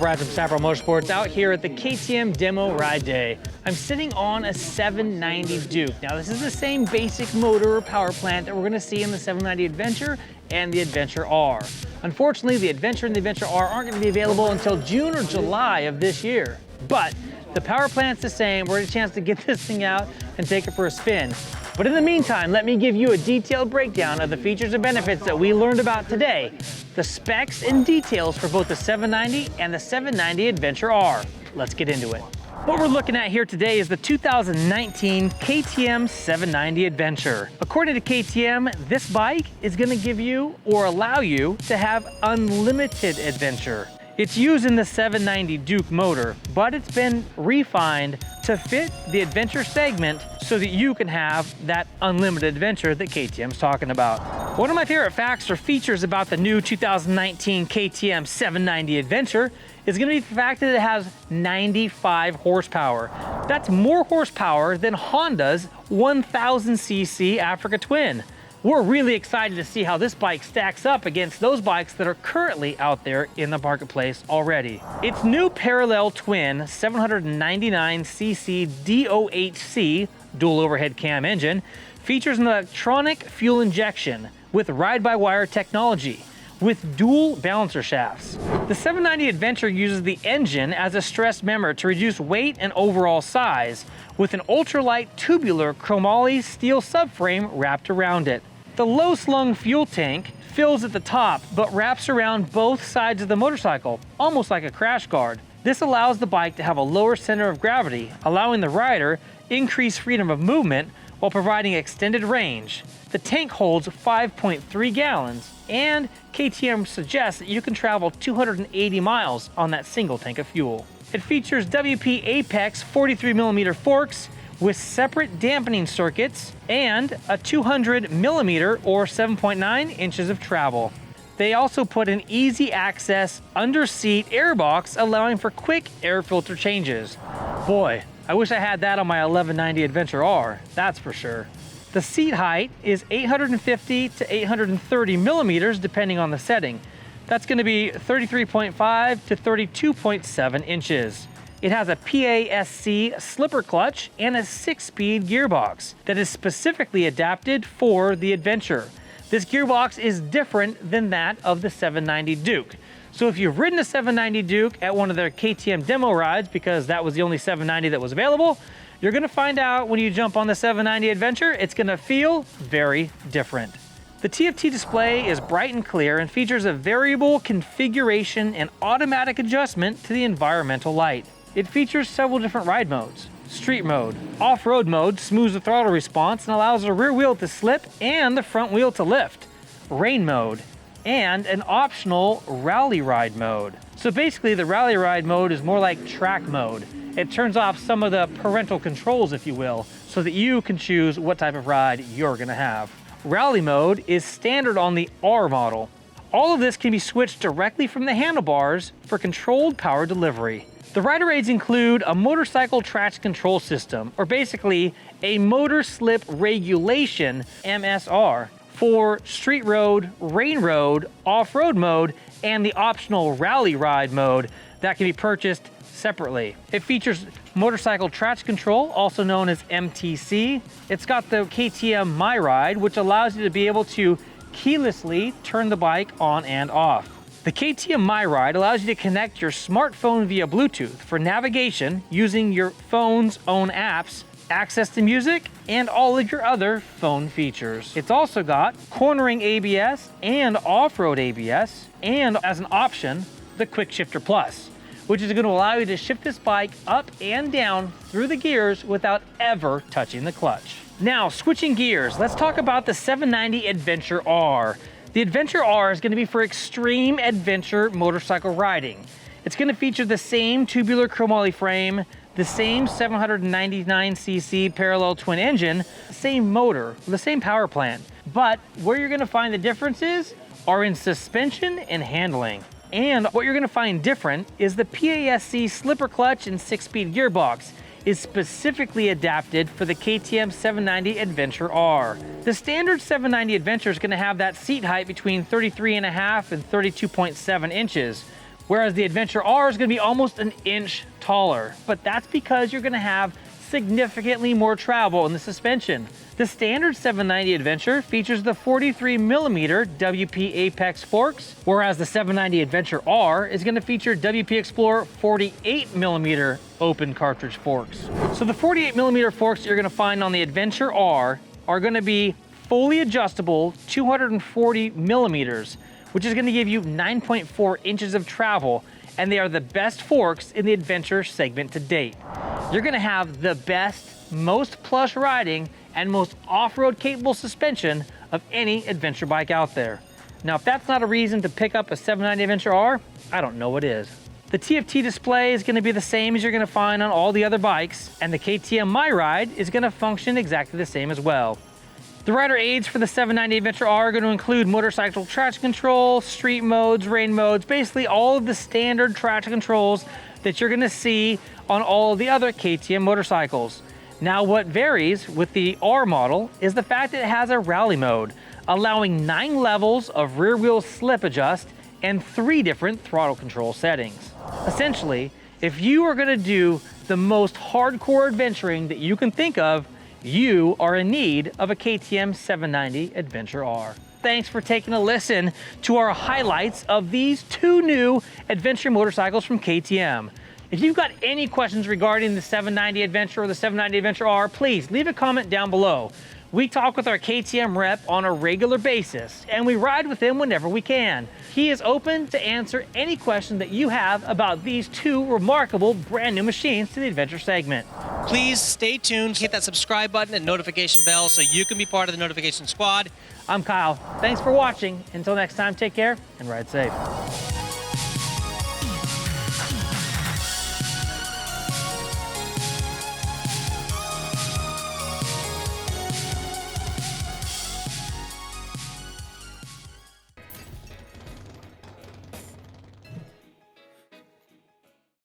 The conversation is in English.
Brad from Chaparral Motorsports out here at the KTM Demo Ride Day. I'm sitting on a 790 Duke. Now this is the same basic motor or power plant that we're gonna see in the 790 Adventure and the Adventure R. Unfortunately, the Adventure and the Adventure R aren't gonna be available until June or July of this year. But the power plant's the same. We're gonna get a chance to get this thing out and take it for a spin. But in the meantime, let me give you a detailed breakdown of the features and benefits that we learned about today, the specs and details for both the 790 and the 790 Adventure R. Let's get into it. What we're looking at here today is the 2019 KTM 790 Adventure. According to KTM, this bike is gonna give you or allow you to have unlimited adventure. It's using the 790 Duke motor, but it's been refined to fit the adventure segment so that you can have that unlimited adventure that KTM's talking about. One of my favorite facts or features about the new 2019 KTM 790 Adventure is gonna be the fact that it has 95 horsepower. That's more horsepower than Honda's 1000cc Africa Twin. We're really excited to see how this bike stacks up against those bikes that are currently out there in the marketplace already. Its new parallel twin 799cc DOHC dual overhead cam engine features an electronic fuel injection with ride-by-wire technology with dual balancer shafts. The 790 Adventure uses the engine as a stress member to reduce weight and overall size with an ultralight tubular chromoly steel subframe wrapped around it. The low-slung fuel tank fills at the top but wraps around both sides of the motorcycle, almost like a crash guard. This allows the bike to have a lower center of gravity, allowing the rider increased freedom of movement while providing extended range. The tank holds 5.3 gallons, and KTM suggests that you can travel 280 miles on that single tank of fuel. It features WP Apex 43mm forks with separate dampening circuits and a 200mm or 7.9 inches of travel. They also put an easy access under-seat airbox allowing for quick air filter changes. Boy, I wish I had that on my 1190 Adventure R, that's for sure. The seat height is 850 to 830 millimeters depending on the setting. That's going to be 33.5 to 32.7 inches. It has a PASC slipper clutch and a 6-speed gearbox that is specifically adapted for the Adventure. This gearbox is different than that of the 790 Duke. So if you've ridden a 790 Duke at one of their KTM demo rides, because that was the only 790 that was available, you're gonna find out when you jump on the 790 Adventure, it's gonna feel very different. The TFT display is bright and clear and features a variable configuration and automatic adjustment to the environmental light. It features several different ride modes. Street mode, off-road mode smooths the throttle response and allows the rear wheel to slip and the front wheel to lift. Rain mode, and an optional rally ride mode. So basically the rally ride mode is more like track mode. It turns off some of the parental controls, if you will, so that you can choose what type of ride you're gonna have. Rally mode is standard on the R model. All of this can be switched directly from the handlebars for controlled power delivery. The rider aids include a motorcycle traction control system, or basically a motor slip regulation MSR for street road, rain road, off-road mode, and the optional rally ride mode that can be purchased separately. It features motorcycle traction control, also known as MTC. It's got the KTM MyRide, which allows you to be able to keylessly turn the bike on and off. The KTM MyRide allows you to connect your smartphone via Bluetooth for navigation using your phone's own apps, access to music, and all of your other phone features. It's also got cornering ABS and off-road ABS, and as an option, the Quick Shifter Plus, which is going to allow you to shift this bike up and down through the gears without ever touching the clutch. Now, switching gears, let's talk about the 790 Adventure R. The Adventure R is going to be for extreme adventure motorcycle riding. It's going to feature the same tubular chromoly frame, the same 799cc parallel twin engine, the same motor, the same power plant. But where you're going to find the differences are in suspension and handling. And what you're going to find different is the PASC slipper clutch and 6-speed gearbox is specifically adapted for the KTM 790 Adventure R. The standard 790 Adventure is going to have that seat height between 33.5 and 32.7 inches. whereas the Adventure R is going to be almost an inch taller. But that's because you're going to have significantly more travel in the suspension. The standard 790 Adventure features the 43mm WP Apex forks, whereas the 790 Adventure R is going to feature WP Explorer 48mm open cartridge forks. So the 48mm forks that you're going to find on the Adventure R are going to be fully adjustable 240mm, which is going to give you 9.4 inches of travel, and they are the best forks in the Adventure segment to date. You're going to have the best, most plush riding and most off-road capable suspension of any adventure bike out there. Now, if that's not a reason to pick up a 790 Adventure R, I don't know what is. The TFT display is going to be the same as you're going to find on all the other bikes, and the KTM MyRide is going to function exactly the same as well. The rider aids for the 790 Adventure R are going to include motorcycle traction control, street modes, rain modes, basically all of the standard traction controls that you're going to see on all of the other KTM motorcycles. Now, what varies with the R model is the fact that it has a rally mode, allowing 9 levels of rear wheel slip adjust and 3 different throttle control settings. Essentially, if you are going to do the most hardcore adventuring that you can think of, you are in need of a KTM 790 Adventure R. Thanks for taking a listen to our highlights of these 2 new adventure motorcycles from KTM. If you've got any questions regarding the 790 Adventure or the 790 Adventure R, please leave a comment down below. We talk with our KTM rep on a regular basis, and we ride with him whenever we can. He is open to answer any question that you have about these 2 remarkable brand new machines to the adventure segment. Please stay tuned, hit that subscribe button and notification bell so you can be part of the notification squad. I'm Kyle. Thanks for watching. Until next time, take care and ride safe.